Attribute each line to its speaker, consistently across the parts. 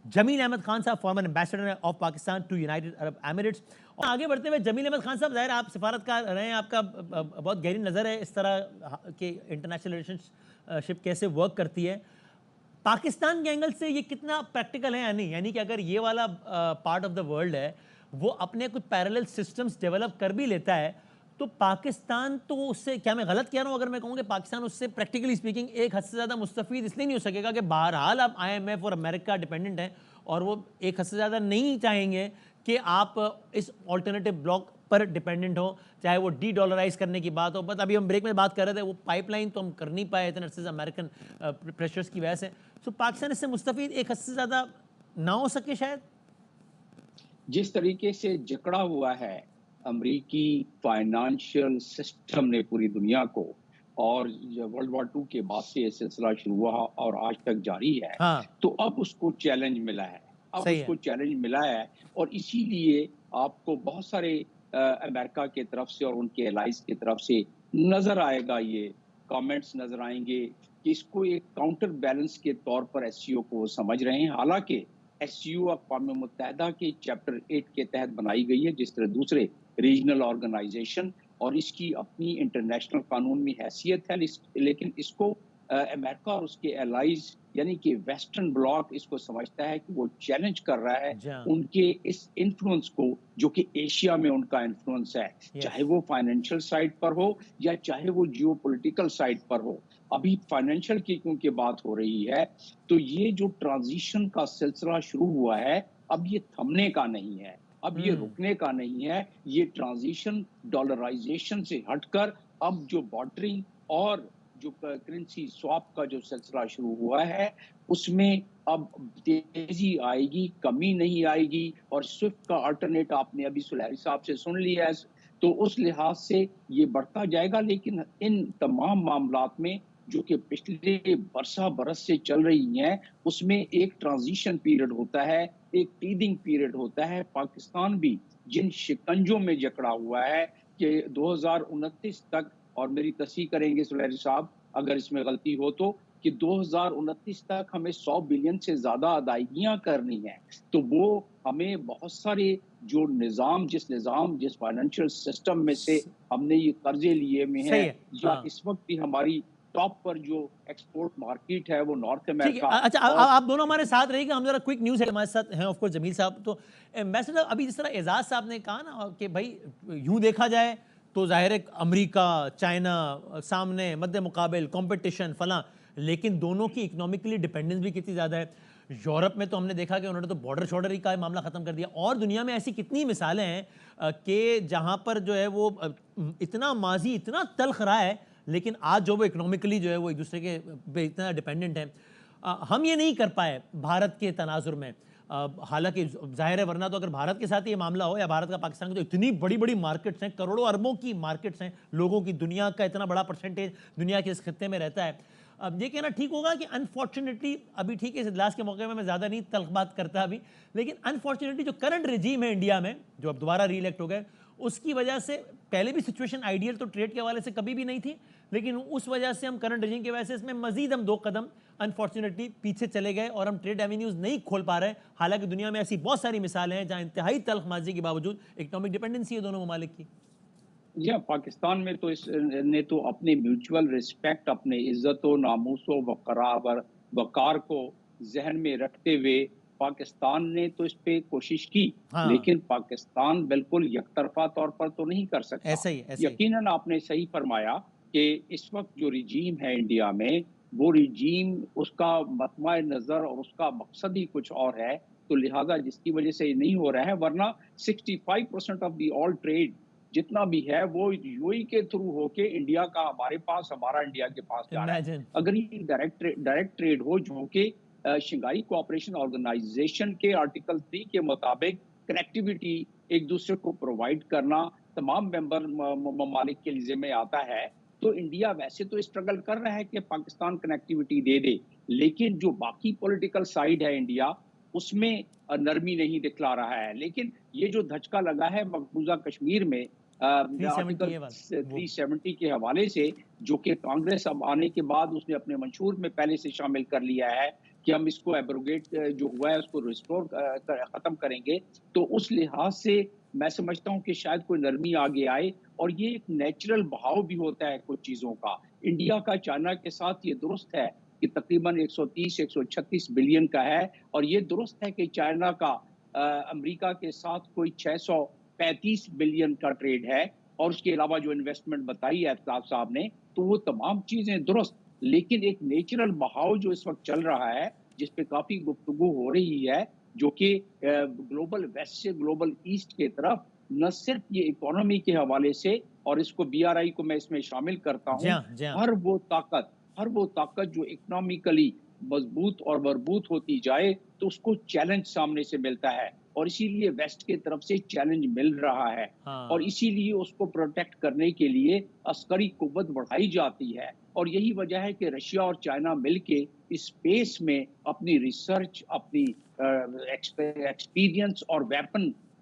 Speaker 1: जमील अहमद खान साहब, former ambassador of Pakistan to United Arab Emirates. और आगे बढ़ते हुए जमील अहमद खान साहब, ज़ाहिर आप सिफारतकार रहे हैं, आपका बहुत गहरी नज़र है इस तरह के इंटरनेशनल रिलेशनशिप कैसे वर्क करती है। पाकिस्तान के एंगल से ये कितना प्रैक्टिकल है या नहीं, यानी कि अगर ये वाला पार्ट ऑफ द वर्ल्ड है वो अपने कुछ पैरेलल सिस्टम्स डेवलप कर भी लेता है, तो पाकिस्तान तो उससे, क्या मैं गलत कह रहा हूँ अगर मैं कहूँ कि पाकिस्तान उससे प्रैक्टिकली स्पीकिंग एक हद से ज़्यादा मुस्तफ़ीद इसलिए नहीं हो सकेगा कि बहरहाल आप IMF और अमेरिका डिपेंडेंट हैं और वो एक हद से ज़्यादा नहीं चाहेंगे कि आप इस ऑल्टरनेटिव ब्लॉक पर डिपेंडेंट हो, चाहे वो डी डॉलराइज करने की बात हो। बट अभी हम ब्रेक में बात कर रहे थे, वो पाइपलाइन तो हम कर नहीं पाए इतने अरसे से अमेरिकन प्रेशर्स की वजह से। तो पाकिस्तान इससे मुस्तफ़ीद एक हद से ज़्यादा ना हो सके शायद।
Speaker 2: जिस तरीके से जकड़ा हुआ है अमेरिकी फाइनेंशियल सिस्टम ने पूरी दुनिया को, और वर्ल्ड वॉर 2 के बाद से ये सिलसिला शुरू हुआ और आज तक जारी है, तो अब उसको चैलेंज मिला है, और इसीलिए आपको बहुत सारे अमेरिका के तरफ से और उनके एलाइज की तरफ से नजर आएगा, ये कमेंट्स नजर आएंगे कि इसको एक काउंटर बैलेंस के तौर पर SCO को समझ रहे हैं। हालांकि SCO अक़वाम मुत्तहिदा के चैप्टर 8 के तहत बनाई गई है, जिस तरह दूसरे रीजनल ऑर्गेनाइजेशन, और इसकी अपनी इंटरनेशनल कानून में हैसियत है, लेकिन इसको अमेरिका और उसके एलाइज यानी कि वेस्टर्न ब्लॉक इसको समझता है कि वो चैलेंज कर रहा है उनके इस इन्फ्लुएंस को, जो कि एशिया में उनका इन्फ्लुएंस है, चाहे वो फाइनेंशियल साइड पर हो या चाहे वो जियोपॉलिटिकल साइड पर हो। अभी फाइनेंशियल की क्योंकि बात हो रही है, तो ये जो ट्रांजिशन का सिलसिला शुरू हुआ है, अब ये थमने का नहीं है, अब ये रुकने का नहीं है। ये ट्रांजिशन डॉलराइजेशन से हटकर अब जो बॉर्डरिंग और जो करेंसी स्वैप का जो सिलसिला शुरू हुआ है, उसमें अब तेजी आएगी, कमी नहीं आएगी। और स्विफ्ट का अल्टरनेट आपने अभी सुलहरी साहब से सुन लिया है, तो उस लिहाज से ये बढ़ता जाएगा। लेकिन इन तमाम मामलात में जो कि पिछले बरस से चल रही हैं, उसमें एक ट्रांजिशन पीरियड होता है, एक टीदिंग पीरियड होता है। पाकिस्तान भी जिन शिकंजों में जकड़ा हुआ है कि 2029 तक, और मेरी तस्दीक करेंगे सुलहरी साहब अगर इसमें गलती हो तो, कि 2029 तक हमें 100 बिलियन से ज्यादा अदायगियां करनी है। तो वो हमें बहुत सारे जो जिस फाइनेंशियल सिस्टम में से हमने ये कर्जे लिए में है, या इस वक्त भी हमारी टॉप पर जो एक्सपोर्ट मार्केट है वो नॉर्थ अमेरिका।
Speaker 1: अच्छा, आप दोनों हमारे साथ रहिएगा, हम जरा क्विक न्यूज़ है, हमारे साथ हैं ऑफ कोर्स जमील साहब। तो एम्बेसडर, अभी जिस तरह एजाज साहब ने कहा ना कि भाई यूं देखा जाए तो जाहिर है अमेरिका चाइना सामने मद्दे मुकाबिल कंपटीशन फलां, लेकिन दोनों की इकोनॉमिकली डिपेंडेंस भी कितनी ज़्यादा है। यूरोप में तो हमने देखा कि उन्होंने तो बॉर्डर शॉर्डर ही का मामला ख़त्म कर दिया, और दुनिया में ऐसी कितनी मिसालें हैं कि जहाँ पर जो है वो इतना माजी इतना तल्ख रहा है, लेकिन आज जो वो इकोनॉमिकली जो है वो एक दूसरे के पे इतना डिपेंडेंट है। हम ये नहीं कर पाए भारत के तनाजुर में, हालांकि जाहिर है, वरना तो अगर भारत के साथ ये मामला हो या भारत का पाकिस्तान की, तो इतनी बड़ी बड़ी मार्केट्स हैं, करोड़ों अरबों की मार्केट्स हैं लोगों की, दुनिया का इतना बड़ा परसेंटेज दुनिया के इस खत्ते में रहता है। अब ये कहना ठीक होगा कि अनफॉर्चुनेटली, अभी ठीक है इस इजलास के मौके में मैं ज़्यादा नहीं तल्ख बात करता अभी, लेकिन अनफॉर्चुनेटली जो करंट रजीम है इंडिया में, जो अब दोबारा री इलेक्ट हो गए, उसकी वजह से पहले भी सिचुएशन आइडियल तो ट्रेड के हवाले से कभी भी नहीं थी, लेकिन उस वजह से हम करंट रजीम की वजह से इसमें मजीद हम 2 कदम अनफॉर्चुनेटली पीछे चले गए और हम ट्रेड एवेन्यूज नहीं खोल पा रहे। हालांकि दुनिया में ऐसी बहुत सारी मिसालें हैं जहां इंतहाई तल्ख माजी के बावजूद इकोनॉमिक डिपेंडेंसी है दोनों ममालिक की।
Speaker 2: या पाकिस्तान में तो इसने तो अपने म्यूचुअल रिस्पेक्ट, अपने इज्जत व नामूस व वकार को जहन में रखते हुए पाकिस्तान ने तो इस पे कोशिश की, लेकिन पाकिस्तान बिल्कुल यकतरफा तौर पर तो नहीं कर सकता।
Speaker 1: ऐसा ही।
Speaker 2: यकीनन आपने सही फरमाया कि इस वक्त जो रिजीम है इंडिया में, वो रिजीम उसका मतमा नजर और उसका मकसद ही कुछ और है, तो लिहाजा जिसकी वजह से ये नहीं हो रहा है। वरना 65% ऑफ द ऑल ट्रेड जितना भी है वो यूएई के थ्रू होके इंडिया का हमारे पास, हमारा इंडिया के पास जा रहा है। अगर ये डायरेक्ट ट्रेड हो, जो कि शंघाई कोऑपरेशन ऑर्गेनाइजेशन के आर्टिकल 3 के मुताबिक कनेक्टिविटी एक दूसरे को प्रोवाइड करना तमाम मेंबर ममालिक के जिम्मे आता है, तो इंडिया वैसे तो स्ट्रगल कर रहा है कि पाकिस्तान कनेक्टिविटी दे दे, लेकिन जो बाकी पॉलिटिकल साइड है इंडिया, उसमें नरमी नहीं दिखला रहा है। लेकिन ये जो धचका लगा है मकबूजा कश्मीर में आर्टिकल 370 के हवाले से, जो कि कांग्रेस अब आने के बाद उसने अपने मंशूर में पहले से शामिल कर लिया है, کہ ہم اس کو ایبروگیٹ جو ہوا ہے اس کو ریسٹور ختم کریں گے، تو اس لحاظ سے میں سمجھتا ہوں کہ شاید کوئی نرمی آگے آئے، اور یہ ایک نیچرل بہاؤ بھی ہوتا ہے کچھ چیزوں کا۔ انڈیا کا چائنا کے ساتھ یہ درست ہے کہ تقریباً 130-136 بلین کا ہے، اور یہ درست ہے کہ چائنا کا امریکہ کے ساتھ کوئی 635 بلین کا ٹریڈ ہے، اور اس کے علاوہ جو انویسٹمنٹ بتائی ہے افتاب صاحب نے، تو وہ تمام چیزیں درست، لیکن ایک نیچرل بہاؤ جو اس وقت چل رہا ہے، جس پہ کافی گفتگو ہو رہی ہے، جو کہ گلوبل ویسٹ سے گلوبل ایسٹ کی طرف، نہ صرف یہ اکانومی کے حوالے سے، اور اس کو بی آر آئی کو میں اس میں شامل کرتا
Speaker 1: جی
Speaker 2: ہوں،
Speaker 1: ہاں جی ہاں
Speaker 2: ہر وہ طاقت جو اکنامکلی مضبوط اور مربوط ہوتی جائے تو اس کو چیلنج سامنے سے ملتا ہے، اور اسی لیے ویسٹ کی طرف سے چیلنج مل رہا ہے، اور
Speaker 1: ہاں
Speaker 2: اسی لیے اس کو پروٹیکٹ کرنے کے لیے عسکری قوت بڑھائی جاتی ہے، اور یہی وجہ ہے کہ رشیا اور چائنا مل کے اسپیس میں اپنی ریسرچ، اپنی ایکسپیرینس اور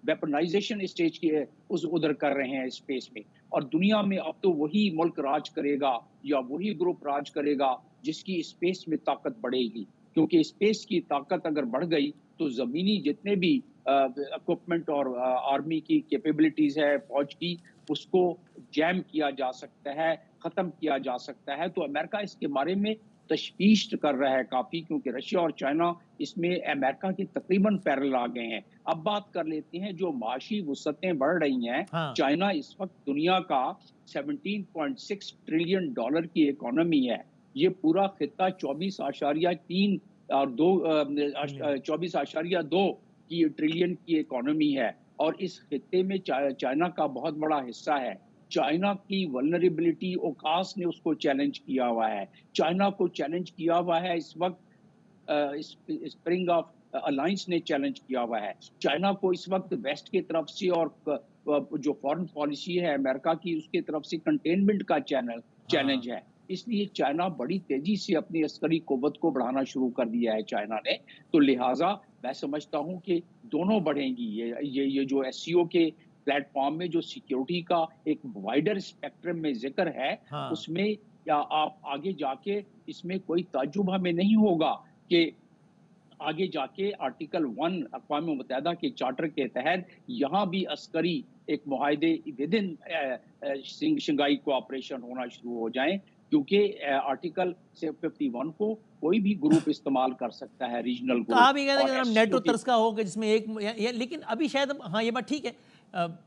Speaker 2: ویپنائزیشن اسٹیج کی ادھر کر رہے ہیں اسپیس میں، اور دنیا میں اب تو وہی ملک راج کرے گا یا وہی گروپ راج کرے گا جس کی اسپیس میں طاقت بڑھے گی، کیونکہ اسپیس کی طاقت اگر بڑھ گئی تو زمینی جتنے بھی اکوپمنٹ اور آرمی کی کیپیبلٹیز ہے، فوج کی، اس کو جیم کیا جا سکتا ہے، ختم کیا جا سکتا ہے۔ تو امریکہ اس کے بارے میں تشویش کر رہا ہے کافی، کیونکہ رشیا اور چائنا اس میں امریکہ کی تقریباً پیرل آ گئے ہیں۔ اب بات کر لیتے ہیں جو معاشی وسعتیں بڑھ رہی ہیں۔
Speaker 1: ہاں
Speaker 2: چائنا اس وقت دنیا کا 17.6 ٹریلین ڈالر کی اکانومی ہے، یہ پورا خطہ 24.3 اور 24.2 کی ٹریلین کی اکانومی ہے، اور اس خطے میں چائنا کا بہت بڑا حصہ ہے۔ چائنا کی ولنریبلٹی اوکاس نے اس کو چیلنج کیا ہوا ہے، چائنا کو چیلنج کیا ہوا ہے اس وقت اسپرنگ آف الائنس نے چیلنج کیا ہوا ہے، چائنا کو اس وقت ویسٹ کی طرف سے اور جو فورن پالیسی ہے امریکہ کی، اس کی طرف سے کنٹینمنٹ کا چیلنج ہے۔ اس لیے چائنا بڑی تیزی سے اپنی عسکری قوت کو بڑھانا شروع کر دیا ہے چائنا نے، تو لہٰذا میں سمجھتا ہوں کہ دونوں بڑھیں گی۔ یہ جو ایس سی او کے پلیٹ فارم میں جو سیکیورٹی کا ایک وائڈر اسپیکٹرم میں ذکر ہے،
Speaker 1: ہاں
Speaker 2: اس میں یا آپ آگے جا کے اس میں کوئی تعجب ہمیں نہیں ہوگا کہ آگے جا کے آرٹیکل 1 اقوام متحدہ کے چارٹر کے تحت یہاں بھی عسکری ایک معاہدے ودن شنگھائی کوآپریشن ہونا شروع ہو جائیں، کیونکہ آرٹیکل 51 کو کوئی بھی گروپ استعمال کر سکتا ہے، ریجنل
Speaker 1: تو آپ
Speaker 2: گروپ،
Speaker 1: یہ کہتے ہیں
Speaker 2: اور
Speaker 1: کہ ہم
Speaker 2: ایس سی او
Speaker 1: نیٹو
Speaker 2: کی۔
Speaker 1: طرز کا ہو کہ جس میں ایک لیکن ابھی شاید ہاں یہ بات ٹھیک ہے،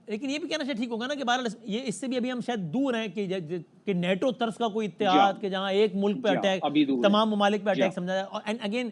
Speaker 1: لیکن یہ بھی کہنا شاید ٹھیک ہوگا نا کہ بہرحال یہ اس سے بھی ابھی ہم شاید دور ہیں کہ نیٹو طرز کا کوئی
Speaker 2: جی ہاں،
Speaker 1: اتحاد کہ جہاں ایک ملک پہ
Speaker 2: جی ہاں،
Speaker 1: اٹیک،
Speaker 2: ابھی دور ہے۔
Speaker 1: تمام ممالک پہ
Speaker 2: جی ہاں،
Speaker 1: اٹیک سمجھا جائے، اور اینڈ اگین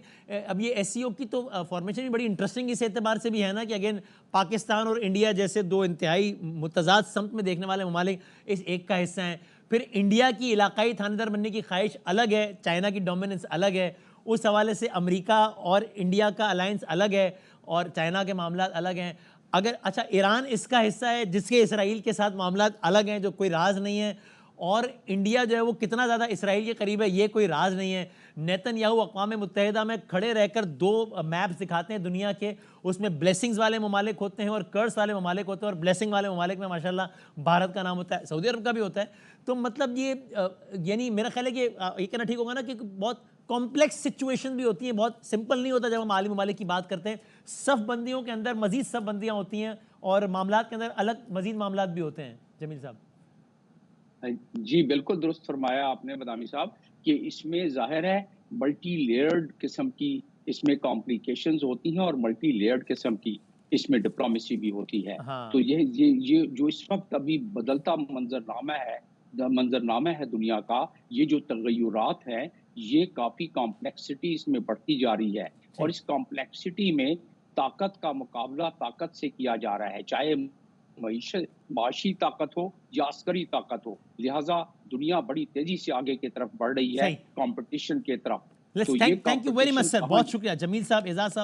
Speaker 1: اب یہ ایس سی او کی تو فارمیشن بھی بڑی انٹرسٹنگ اس اعتبار سے بھی ہے نا کہ اگین پاکستان اور انڈیا جیسے دو انتہائی متضاد سمت میں دیکھنے والے ممالک اس ایک کا حصہ ہیں، پھر انڈیا کی علاقائی تھانے دار بننے کی خواہش الگ ہے، چائنا کی ڈومیننس الگ ہے، اس حوالے سے امریکہ اور انڈیا کا الائنس الگ ہے اور چائنا کے معاملات الگ ہیں۔ اگر اچھا ایران اس کا حصہ ہے جس کے اسرائیل کے ساتھ معاملات الگ ہیں جو کوئی راز نہیں ہے، اور انڈیا جو ہے وہ کتنا زیادہ اسرائیل کے قریب ہے یہ کوئی راز نہیں ہے۔ نیتن یاہو اقوام متحدہ میں کھڑے رہ کر دو میپس دکھاتے ہیں دنیا کے، اس میں بلیسنگز والے ممالک ہوتے ہیں اور کرس والے ممالک ہوتے ہیں، اور بلیسنگ والے ممالک میں ماشاءاللہ بھارت کا نام ہوتا ہے، سعودی عرب کا بھی ہوتا ہے۔ تو مطلب یہ یعنی میرا خیال ہے کہ یہ کہنا ٹھیک ہوگا نا کہ بہت کمپلیکس سچویشن بھی ہوتی ہیں، بہت سمپل نہیں ہوتا جب ہم عالمی ممالک کی بات کرتے ہیں، صف بندیوں کے اندر مزید صف بندیاں ہوتی ہیں اور معاملات کے اندر الگ مزید معاملات بھی ہوتے ہیں۔ جمیل صاحب
Speaker 2: جی بالکل درست فرمایا آپ نے بادامی صاحب، کہ اس میں ظاہر ہے ملٹی لیئرڈ قسم کی اس میں کمپلیکیشنز ہوتی ہیں، اور ملٹی لیئرڈ قسم کی اس میں ڈپلومیسی بھی ہوتی ہے۔
Speaker 1: ہاں
Speaker 2: تو یہ جو اس وقت ابھی بدلتا منظرنامہ ہے دنیا کا، یہ جو تغیرات ہیں، یہ کافی کمپلیکسٹی اس میں بڑھتی جا رہی ہے، اور اس کمپلیکسٹی میں طاقت کا مقابلہ طاقت سے کیا جا رہا ہے، چاہے معاشی طاقت ہو یا عسکری طاقت ہو، لہٰذا دنیا بڑی تیزی سے آگے کی طرف بڑھ رہی ہے
Speaker 1: صحیح۔
Speaker 2: کمپٹیشن کی طرف۔ تو یہ
Speaker 1: thank you very much
Speaker 2: competition
Speaker 1: sir,
Speaker 2: کہاں
Speaker 1: بہت شکریہ جمیل صاحب، اعزاز صاحب۔